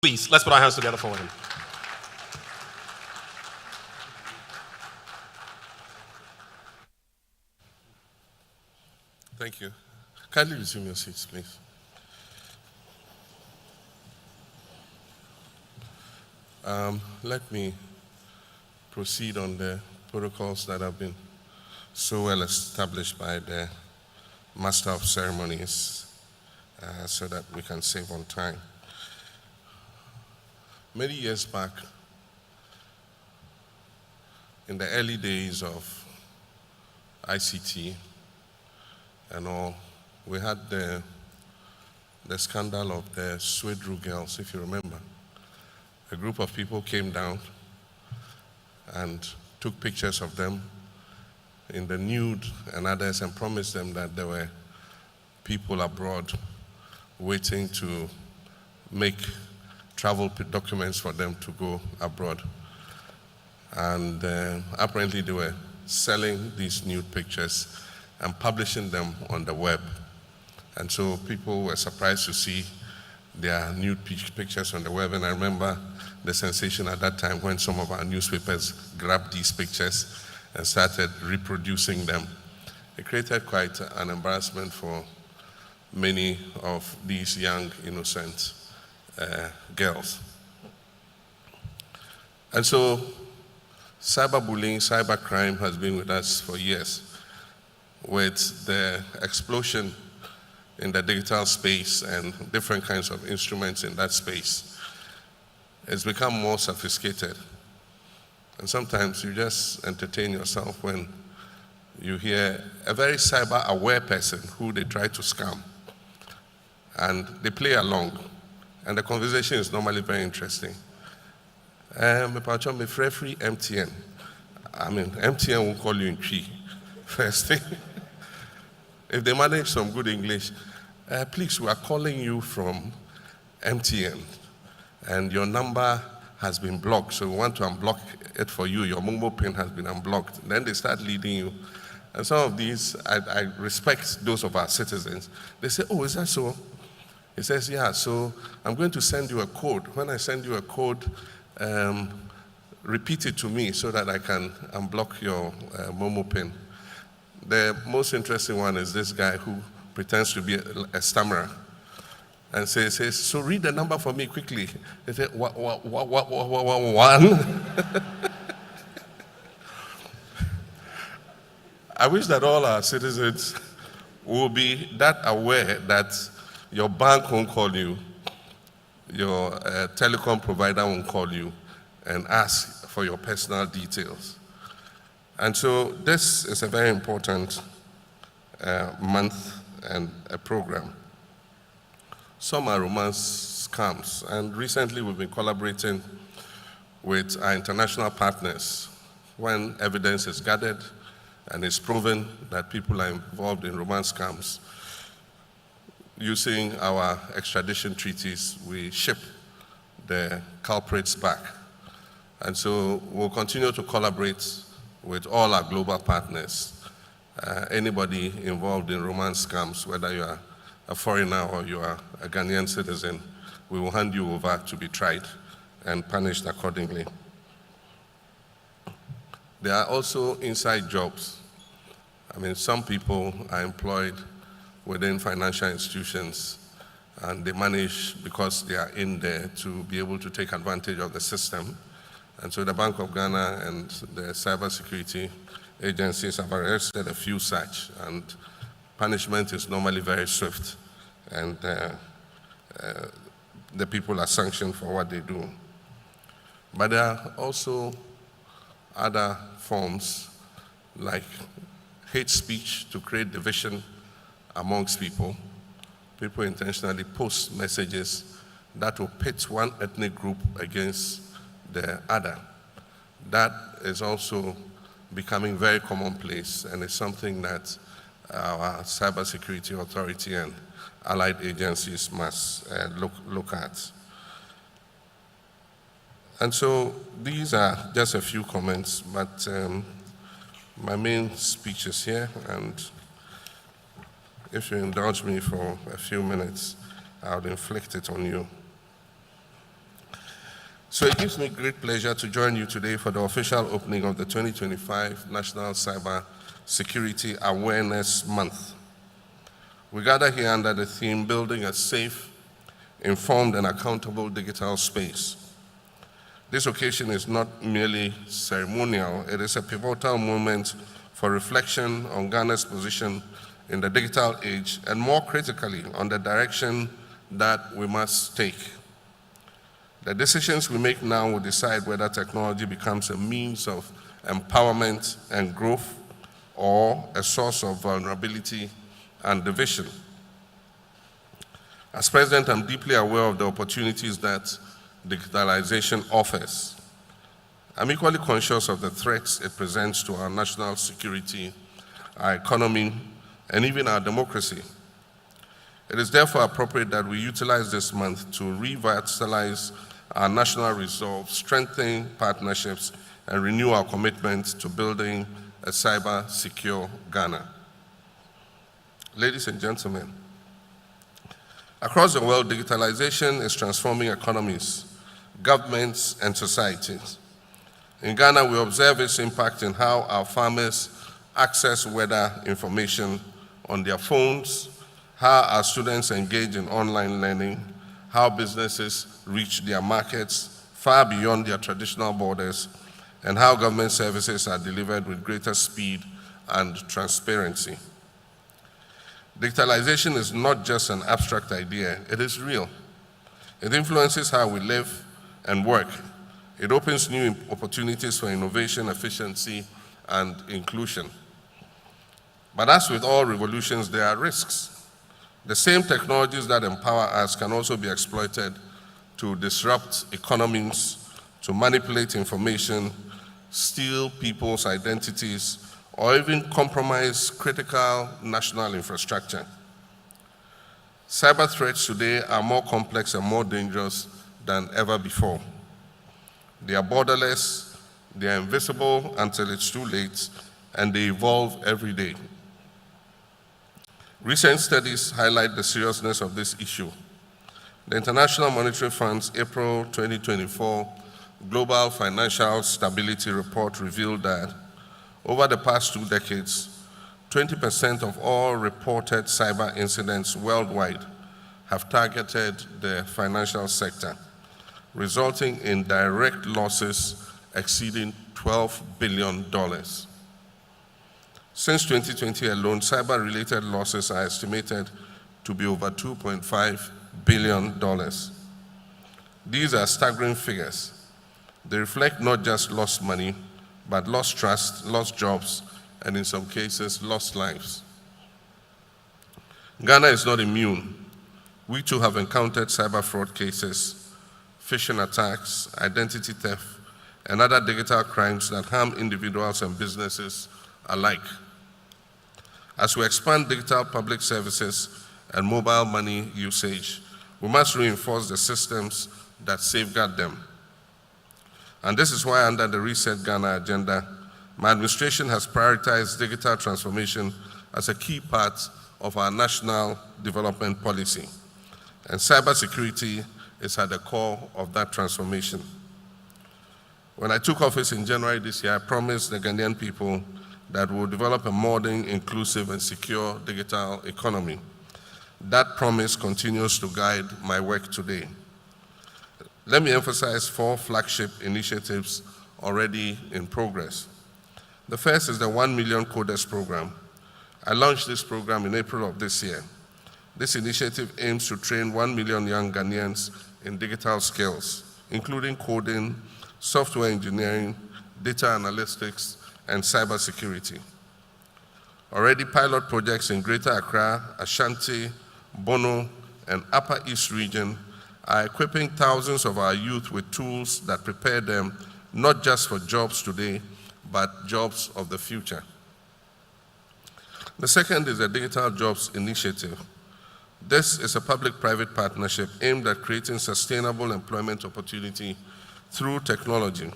Please, let's put our hands together for him. Thank you. Kindly resume your seats, please. Let me proceed on the protocols that have been so well established by the Master of Ceremonies so that we can save on time. Many years back, in the early days of ICT and all, we had the scandal of the Swedru girls, if you remember. A group of people came down and took pictures of them in the nude and others and promised them that there were people abroad waiting to make travel documents for them to go abroad. And apparently they were selling these nude pictures and publishing them on the web. And so people were surprised to see their nude pictures on the web. And I remember the sensation at that time when some of our newspapers grabbed these pictures and started reproducing them. It created quite an embarrassment for many of these young, innocent girls. And so cyberbullying, cybercrime has been with us for years. With the explosion in the digital space and different kinds of instruments in that space, it's become more sophisticated. And sometimes you just entertain yourself when you hear a very cyber-aware person who they try to scam. And they play along. And the conversation is normally very interesting. Me free MTN. I mean, MTN will call you in tree. First thing. If they manage some good English, please, we are calling you from MTN. And your number has been blocked, so we want to unblock it for you. Your mobile pin has been unblocked. Then they start leading you. And some of these, I respect those of our citizens. They say, oh, is that so? He says, yeah, so I'm going to send you a code. When I send you a code, repeat it to me so that I can unblock your Momo pin. The most interesting one is this guy who pretends to be a stammerer and says, so read the number for me quickly. He said, one. I wish that all our citizens will be that aware that your bank won't call you, your telecom provider won't call you and ask for your personal details. And so this is a very important month and a program. Some are romance scams, and recently we've been collaborating with our international partners when evidence is gathered and it's proven that people are involved in romance scams. Using our extradition treaties, we ship the culprits back. And so we'll continue to collaborate with all our global partners. Anybody involved in romance scams, whether you are a foreigner or you are a Ghanaian citizen, we will hand you over to be tried and punished accordingly. There are also inside jobs. I mean, some people are employed within financial institutions and they manage, because they are in there, to be able to take advantage of the system. And so the Bank of Ghana and the cybersecurity agencies have arrested a few such, and punishment is normally very swift, and the people are sanctioned for what they do. But there are also other forms like hate speech to create division amongst people. People intentionally post messages that will pit one ethnic group against the other. That is also becoming very commonplace, and it's something that our cybersecurity authority and allied agencies must look at. And so these are just a few comments, but my main speech is here, and if you indulge me for a few minutes, I'll inflict it on you. So it gives me great pleasure to join you today for the official opening of the 2025 National Cyber Security Awareness Month. We gather here under the theme, Building a Safe, Informed and Accountable Digital Space. This occasion is not merely ceremonial, it is a pivotal moment for reflection on Ghana's position in the digital age, and more critically, on the direction that we must take. The decisions we make now will decide whether technology becomes a means of empowerment and growth or a source of vulnerability and division. As President, I'm deeply aware of the opportunities that digitalization offers. I'm equally conscious of the threats it presents to our national security, our economy, and even our democracy. It is therefore appropriate that we utilize this month to revitalize our national resolve, strengthen partnerships, and renew our commitment to building a cyber-secure Ghana. Ladies and gentlemen, across the world, digitalization is transforming economies, governments, and societies. In Ghana, we observe its impact in how our farmers access weather information on their phones, how our students engage in online learning, how businesses reach their markets far beyond their traditional borders, and how government services are delivered with greater speed and transparency. Digitalization is not just an abstract idea, it is real. It influences how we live and work. It opens new opportunities for innovation, efficiency, and inclusion. But as with all revolutions, there are risks. The same technologies that empower us can also be exploited to disrupt economies, to manipulate information, steal people's identities, or even compromise critical national infrastructure. Cyber threats today are more complex and more dangerous than ever before. They are borderless, they are invisible until it's too late, and they evolve every day. Recent studies highlight the seriousness of this issue. The International Monetary Fund's April 2024 Global Financial Stability Report revealed that over the past 2 decades, 20% of all reported cyber incidents worldwide have targeted the financial sector, resulting in direct losses exceeding $12 billion. Since 2020 alone, cyber-related losses are estimated to be over $2.5 billion. These are staggering figures. They reflect not just lost money, but lost trust, lost jobs, and in some cases, lost lives. Ghana is not immune. We too have encountered cyber fraud cases, phishing attacks, identity theft, and other digital crimes that harm individuals and businesses alike. As we expand digital public services and mobile money usage, we must reinforce the systems that safeguard them. And this is why under the Reset Ghana agenda, my administration has prioritized digital transformation as a key part of our national development policy. And cybersecurity is at the core of that transformation. When I took office in January this year, I promised the Ghanaian people that we will develop a modern, inclusive, and secure digital economy. That promise continues to guide my work today. Let me emphasize 4 flagship initiatives already in progress. The first is the 1 Million Coders Program. I launched this program in April of this year. This initiative aims to train 1 million young Ghanaians in digital skills, including coding, software engineering, data analytics, and cybersecurity. Already pilot projects in Greater Accra, Ashanti, Bono, and Upper East region are equipping thousands of our youth with tools that prepare them not just for jobs today, but jobs of the future. The second is the Digital Jobs Initiative. This is a public-private partnership aimed at creating sustainable employment opportunity through technology.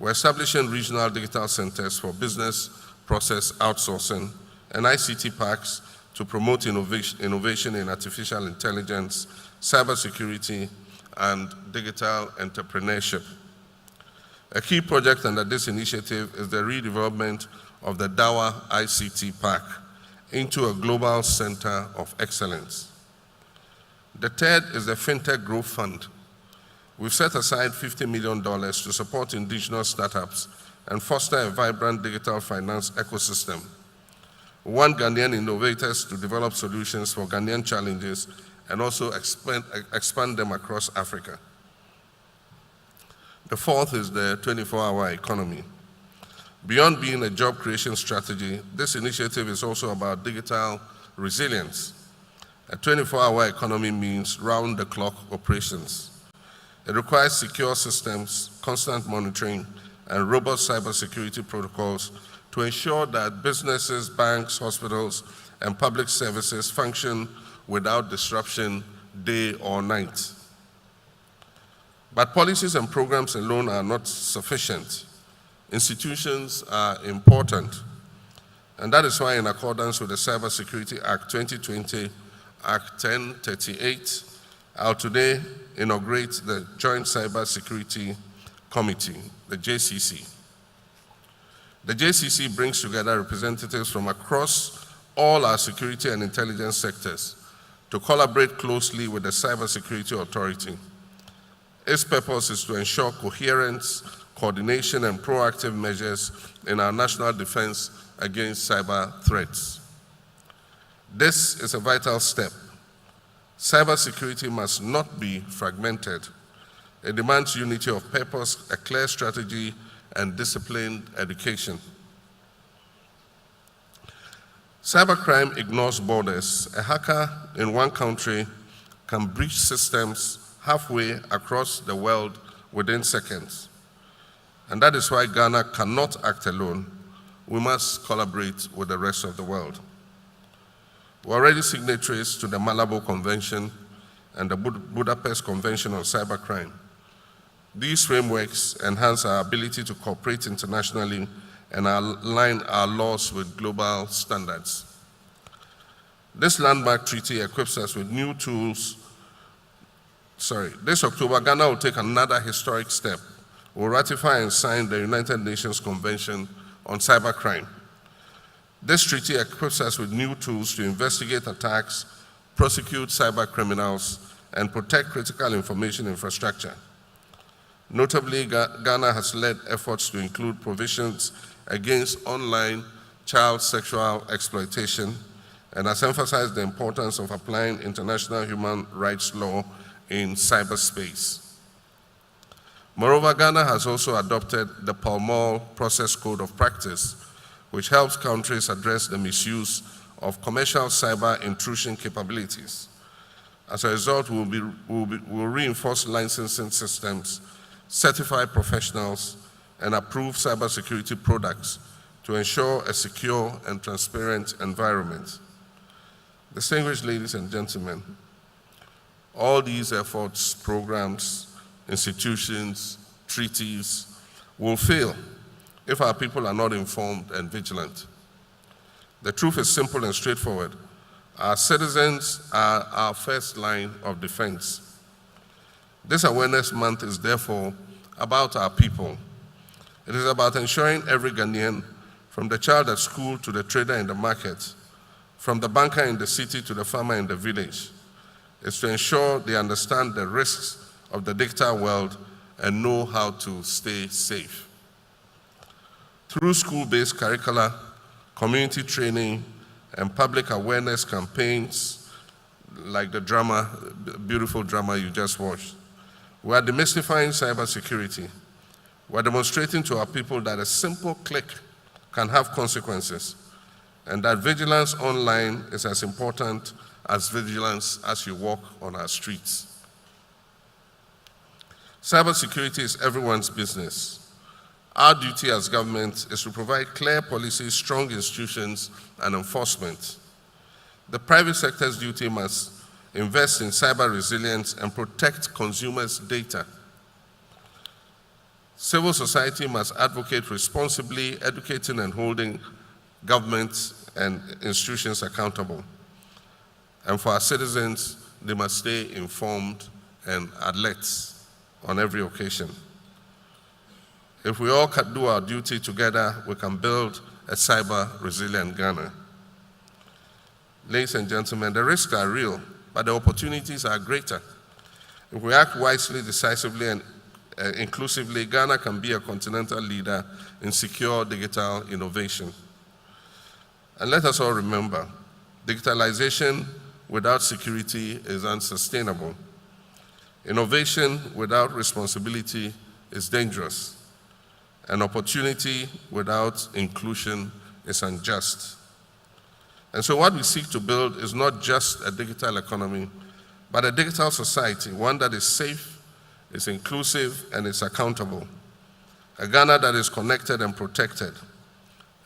We're establishing regional digital centers for business process outsourcing and ICT parks to promote innovation in artificial intelligence, cybersecurity, and digital entrepreneurship. A key project under this initiative is the redevelopment of the Dawa ICT Park into a global center of excellence. The third is the FinTech Growth Fund. We've set aside $50 million to support indigenous startups and foster a vibrant digital finance ecosystem. We want Ghanaian innovators to develop solutions for Ghanaian challenges and also expand them across Africa. The fourth is the 24-hour economy. Beyond being a job creation strategy, this initiative is also about digital resilience. A 24-hour economy means round-the-clock operations. It requires secure systems, constant monitoring, and robust cybersecurity protocols to ensure that businesses, banks, hospitals, and public services function without disruption day or night. But policies and programs alone are not sufficient. Institutions are important. And that is why, in accordance with the Cybersecurity Act 2020, Act 1038, I'll today inaugurate the Joint Cybersecurity Committee, the JCC. The JCC brings together representatives from across all our security and intelligence sectors to collaborate closely with the Cybersecurity Authority. Its purpose is to ensure coherence, coordination, and proactive measures in our national defense against cyber threats. This is a vital step. Cybersecurity must not be fragmented. It demands unity of purpose, a clear strategy, and disciplined education. Cybercrime ignores borders. A hacker in one country can breach systems halfway across the world within seconds. And that is why Ghana cannot act alone. We must collaborate with the rest of the world. We're already signatories to the Malabo Convention and the Budapest Convention on Cybercrime. These frameworks enhance our ability to cooperate internationally and align our laws with global standards. This landmark treaty equips us with new tools. This October, Ghana will take another historic step. We'll ratify and sign the United Nations Convention on Cybercrime. This treaty equips us with new tools to investigate attacks, prosecute cyber criminals, and protect critical information infrastructure. Notably, Ghana has led efforts to include provisions against online child sexual exploitation and has emphasized the importance of applying international human rights law in cyberspace. Moreover, Ghana has also adopted the Palmol Process Code of Practice, which helps countries address the misuse of commercial cyber intrusion capabilities. As a result, we'll reinforce licensing systems, certify professionals, and approve cybersecurity products to ensure a secure and transparent environment. Distinguished ladies and gentlemen, all these efforts, programs, institutions, treaties will fail if our people are not informed and vigilant. The truth is simple and straightforward. Our citizens are our first line of defense. This Awareness Month is therefore about our people. It is about ensuring every Ghanaian, from the child at school to the trader in the market, from the banker in the city to the farmer in the village, is to ensure they understand the risks of the digital world and know how to stay safe. Through school-based curricula, community training, and public awareness campaigns, like the beautiful drama you just watched, we are demystifying cybersecurity. We are demonstrating to our people that a simple click can have consequences, and that vigilance online is as important as vigilance as you walk on our streets. Cybersecurity is everyone's business. Our duty as government is to provide clear policies, strong institutions, and enforcement. The private sector's duty must invest in cyber resilience and protect consumers' data. Civil society must advocate responsibly, educating and holding governments and institutions accountable. And for our citizens, they must stay informed and alert on every occasion. If we all can do our duty together, we can build a cyber-resilient Ghana. Ladies and gentlemen, the risks are real, but the opportunities are greater. If we act wisely, decisively, and inclusively, Ghana can be a continental leader in secure digital innovation. And let us all remember, digitalization without security is unsustainable. Innovation without responsibility is dangerous. And opportunity without inclusion is unjust. And so what we seek to build is not just a digital economy, but a digital society, one that is safe, is inclusive, and is accountable. A Ghana that is connected and protected.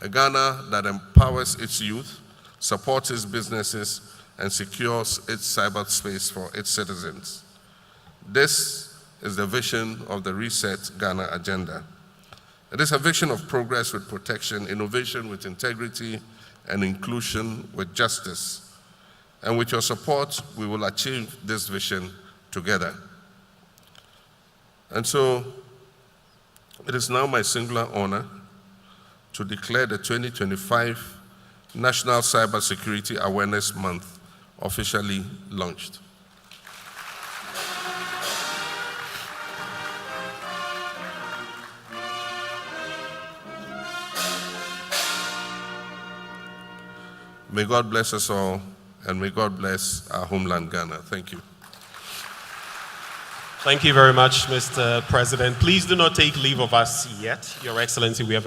A Ghana that empowers its youth, supports its businesses, and secures its cyberspace for its citizens. This is the vision of the Reset Ghana agenda. It is a vision of progress with protection, innovation with integrity, and inclusion with justice. And with your support, we will achieve this vision together. And so, it is now my singular honor to declare the 2025 National Cybersecurity Awareness Month officially launched. May God bless us all, and may God bless our homeland, Ghana. Thank you. Thank you very much, Mr. President. Please do not take leave of us yet, Your Excellency. We have